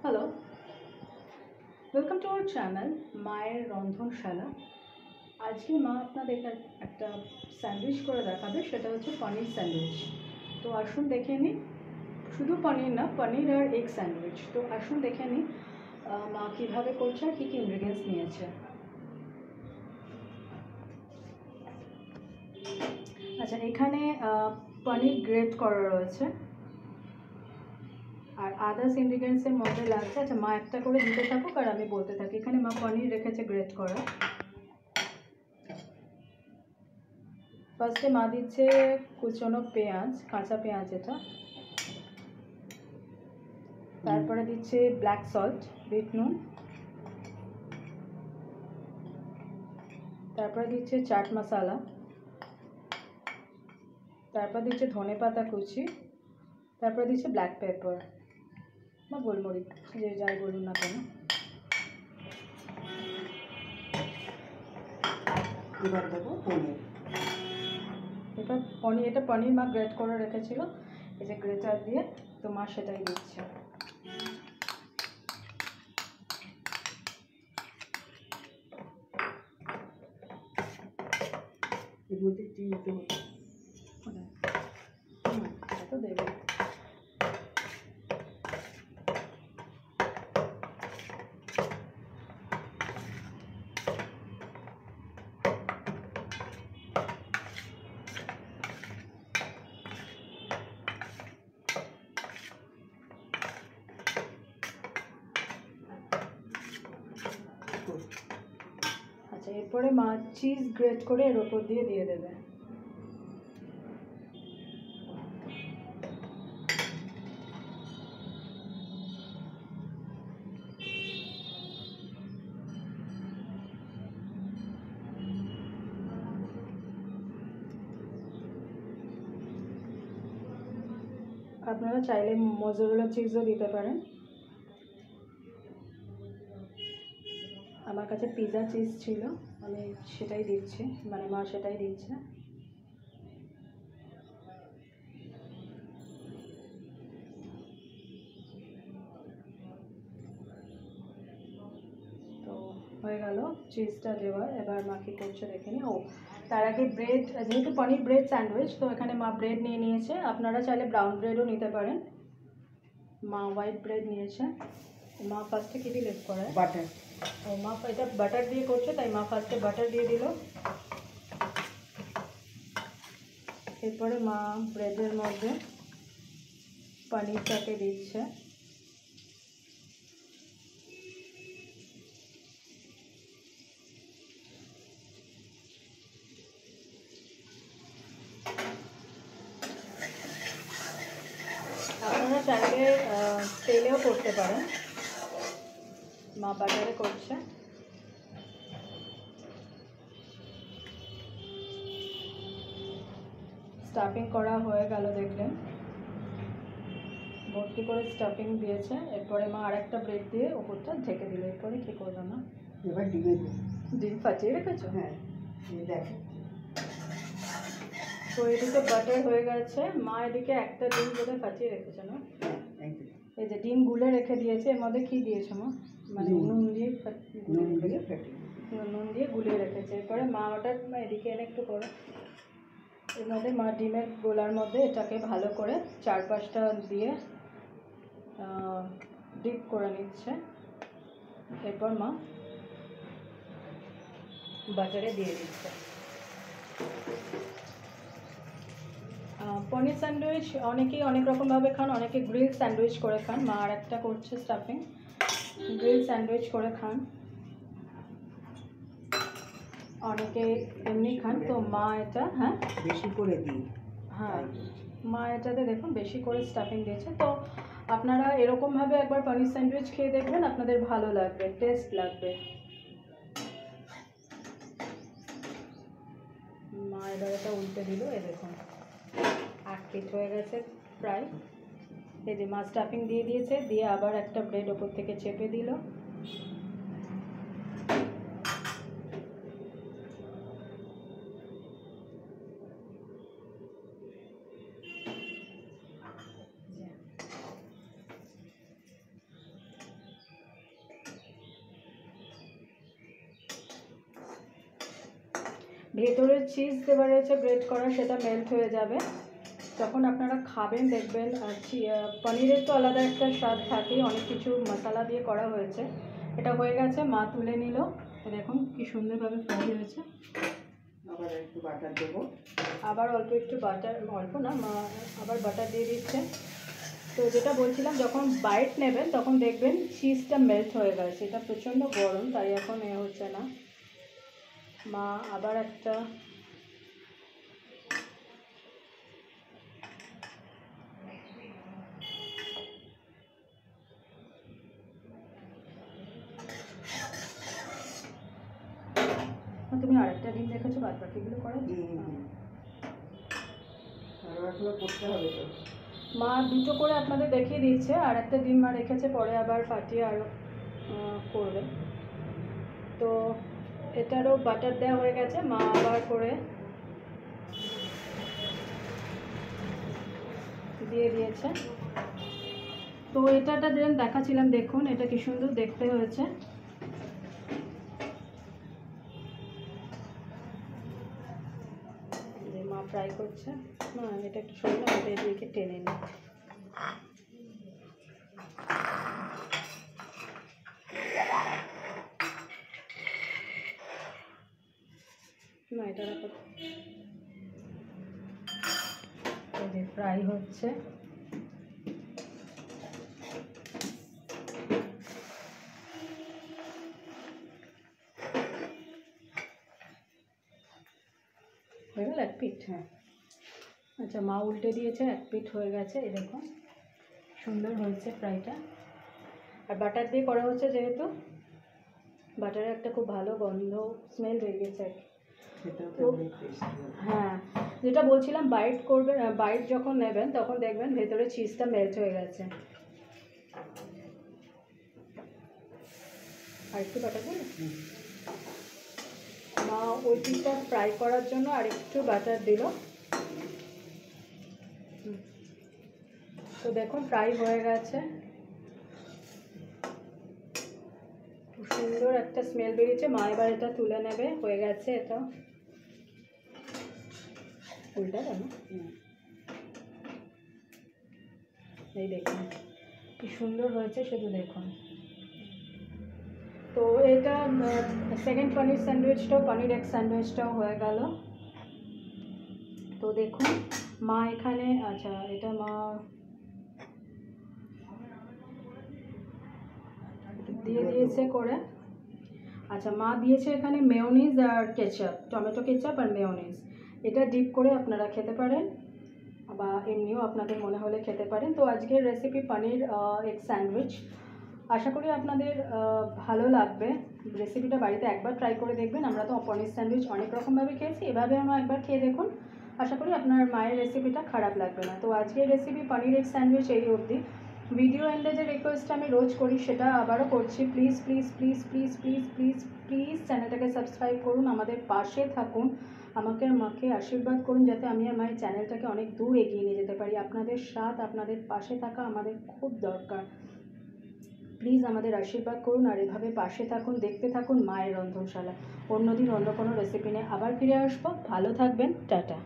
Hello, welcome to our channel মায়ের রন্ধনশালা। আজকে মা আপনাদের একটা স্যান্ডউইচ করে দেখাবে, সেটা হচ্ছে পনির স্যান্ডউইচ। তো আসুন দেখে নিই, শুধু পনির না, পনির আর এগ স্যান্ডউইচ। তো আসুন দেখে নিই মা কীভাবে করছে আর কী কী ইনগ্রিডিয়েন্টস নিয়েছে। আচ্ছা, এখানে পনির গ্রেট করা রয়েছে আর আদার্স ইনগ্রিডিয়েন্টসের মধ্যে লাগছে। আচ্ছা, মা একটা করে দিতে থাকুক আর আমি বলতে থাকি। এখানে মা পনির রেখেছে গ্রেট করা। ফার্স্টে মা দিচ্ছে কুচনো পেঁয়াজ, কাঁচা পেঁয়াজ এটা। তারপরে দিচ্ছে ব্ল্যাক সল্ট, বিট নুন। তারপরে দিচ্ছে চাট মশলা। তারপর দিচ্ছে ধনে পাতা কুচি। তারপরে দিচ্ছে ব্ল্যাক পেপার বা গোলমরিচ, যে যাই বলুন না কেন। এবার দেবো পনির। এটা পনির মা গ্রেট করে রেখেছিল, এই যে গ্রেটার দিয়ে, তো মা সেটাই দিচ্ছে। এর মধ্যে চিজ দেবো, সেটা তো দেবে। আচ্ছা, এরপরে মা চিজ গ্রেট করে এর ওপর দিয়ে দেবে। আপনারা চাইলে মোজারেলা চিজও দিতে পারেন। আমার কাছে পিৎজা চিজ ছিল, আমি সেটাই দিচ্ছি, মানে মা সেটাই দিচ্ছে। তো হয়ে গেল চিজটা দেওয়া। এবার মা কী করছে দেখে নি। তার আগে ব্রেড, যেহেতু পনির ব্রেড স্যান্ডউইচ, তো এখানে মা ব্রেড নিয়ে নিয়েছে। আপনারা চাইলে ব্রাউন ব্রেডও নিতে পারেন। মা হোয়াইট ব্রেড নিয়েছে। মা ফার্স্টে কী দিয়ে লেপ করে? বাটার। মা এটা বাটার দিয়ে করছে, তাই মা ফার্স্টে বাটার দিয়ে দিল। এরপরে মা ব্রেডের মধ্যে পনিরটাকে দিচ্ছে। আপনারা চাইলে তেলেও করতে পারেন, মা বাটারে করছে। স্টাফিং করা হয়ে গেল, দেখলেন ভর্তি করে স্টাফিং দিয়েছে। এরপরে মা আরেকটা ব্রেড দিয়ে ওপরটা ঢেকে দিল। এরপরে কী করবে না? এবার ডিমে দেবো। ডিম ফাটিয়ে রেখেছো? হ্যাঁ, দেখো। তো এদিকে বাটার হয়ে গেছে, মা এদিকে একটা ডিম বোধহয় ফাটিয়ে রেখেছে না? এই যে ডিম গুলে রেখে দিয়েছে। এর মধ্যে কী দিয়েছে মা? মানে নুন দিয়ে নুন দিয়ে গুলিয়ে রেখেছে। এরপরে মা ওটা এদিকে এনে একটু করে এর মধ্যে মা ডিমের গোলার মধ্যে এটাকে ভালো করে চারপাশটা দিয়ে ডিপ করে নিচ্ছে। এরপর মা বাটারে দিয়ে দিচ্ছে। পনির স্যান্ডউইচ অনেকেই অনেক রকমভাবে খান, অনেকে গ্রিল স্যান্ডউইচ করে খান। মা আর একটা করছে স্টাফিং, গ্রিল স্যান্ডউইচ করে খান। অনেকে এমনি খান, তো মা এটা বেশি করে দিই। হ্যাঁ, মা এটাতে দেখুন বেশি করে স্টাফিং দিয়েছে। তো আপনারা এরকমভাবে একবার পনির স্যান্ডউইচ খেয়ে দেখবেন, আপনাদের ভালো লাগবে, টেস্ট লাগবে। মা এবার এটা উল্টে দিল। এ দেখুন 8 পিট হয়ে গেছে প্রায়। এই যে মা স্টাফিং দিয়ে দিয়েছে, দিয়ে আবার একটা ব্রেড ওপর থেকে চেপে দিল। ভেতরে চিজ দেওয়া রয়েছে গ্রেট করা, সেটা মেল্ট হয়ে যাবে। যখন আপনারা খাবেন দেখবেন পনিরের তো আলাদা একটা স্বাদ থাকেই, অনেক কিছু মশলা দিয়ে করা হয়েছে। এটা হয়ে গেছে, মা তুলে নিল। দেখুন কি সুন্দরভাবে ফ্রাই হয়েছে। আবার একটু বাটার দেবো। আবার অল্প একটু বাটার, অল্প না, মা আবার বাটার দিয়ে দিচ্ছে। তো যেটা বলছিলাম, যখন বাইট নেবেন তখন দেখবেন চিজটা মেল্ট হয়ে গেছে। এটা প্রচণ্ড গরম, তাই এখন হচ্ছে না। মা আবার একটা তুমি আরেকটা ডিম দেখেছো, বাদ বাকিগুলো করা। আরও এখনো করতে হবে তো। মা দুটো করে আপনাদের দেখিয়ে দিচ্ছে, আর একটা ডিম মা রেখেছে, পরে আবার ফাটিয়ে আরও করবে। তো এটারও বাটার দেওয়া হয়ে গেছে, মা আবার করে দিয়ে দিয়েছে। তো এটা দেখাচ্ছিলাম, দেখুন এটা কি সুন্দর দেখতে হয়েছে। মা ফ্রাই করছে না, এটা একটু সরলাম, এটা এদিকে টেনে নিই। না, এটা রাখো, ফ্রাই হচ্ছে। হয়ে গেল এক পিঠ। হ্যাঁ, আচ্ছা, মা উল্টে দিয়েছে, এক পিঠ হয়ে গেছে। এই দেখুন সুন্দর হয়েছে ফ্রাইটা। আর বাটার দিয়ে করা হচ্ছে যেহেতু, বাটারের একটা খুব ভালো গন্ধ, স্মেল বেরিয়েছে। সেটাও তো অনেক টেস্টি হবে। হ্যাঁ, যেটা বলছিলাম, বাইট করবেন, বাইট যখন নেবেন তখন দেখবেন ভেতরে চিজটা মেল্ট হয়ে গেছে। আর একটু বাটার দিন। মা ওই পিসটা ফ্রাই করার জন্য আর একটু বাটার দিল। তো দেখুন ফ্রাই হয়ে গেছে, খুব সুন্দর একটা স্মেল বেরিয়েছে। মা এবার এটা তুলে নেবে, হয়ে গেছে। এটা উল্টা কেন, এই দেখুন কি সুন্দর হয়েছে, শুধু দেখুন। তো এটা সেকেন্ড পনির স্যান্ডউইচটাও, পনির এগ স্যান্ডউইচটাও হয়ে গেল। তো দেখুন মা এখানে, আচ্ছা এটা মা দিয়ে দিয়েছে করে। আচ্ছা, মা দিয়েছে এখানে মেয়োনিজ আর কেচাপ, টমেটো কেচাপ আর মেয়োনিজ। এটা ডিপ করে আপনারা খেতে পারেন, বা এমনিও আপনাদের মনে হলে খেতে পারেন। তো আজকের রেসিপি পনির এগ স্যান্ডউইচ, আশা করি আপনাদের ভালো লাগবে। রেসিপিটা বাড়িতে একবার ট্রাই করে দেখবেন। আমরা তো পনির স্যান্ডউইচ অনেক রকমভাবে খেয়েছি, এভাবে আমরা একবার খেয়ে দেখুন, আশা করি আপনার মায়ের রেসিপিটা খারাপ লাগবে না। তো আজকের রেসিপি পনির এগ স্যান্ডউইচ এই অবধি। ভিডিও এন্ডে যে রিকোয়েস্ট আমি রোজ করি সেটা আবারও করছি, please please please please please please please চ্যানেলটাকে সাবস্ক্রাইব করুন, আমাদের পাশে থাকুন, আমাকে মাকে আশীর্বাদ করুন, যাতে আমি আর মায়ের চ্যানেলটাকে অনেক দূর এগিয়ে নিয়ে যেতে পারি। আপনাদের সাথ, আপনাদের পাশে থাকা আমাদের খুব দরকার। প্লিজ আমাদের আশীর্বাদ করুন, আর এভাবে পাশে থাকুন, দেখতে থাকুন মায়ের রন্ধনশালা। অন্যদিন অন্য কোনো রেসিপি নিয়ে আবার ফিরে আসবো। ভালো থাকবেন, টাটা।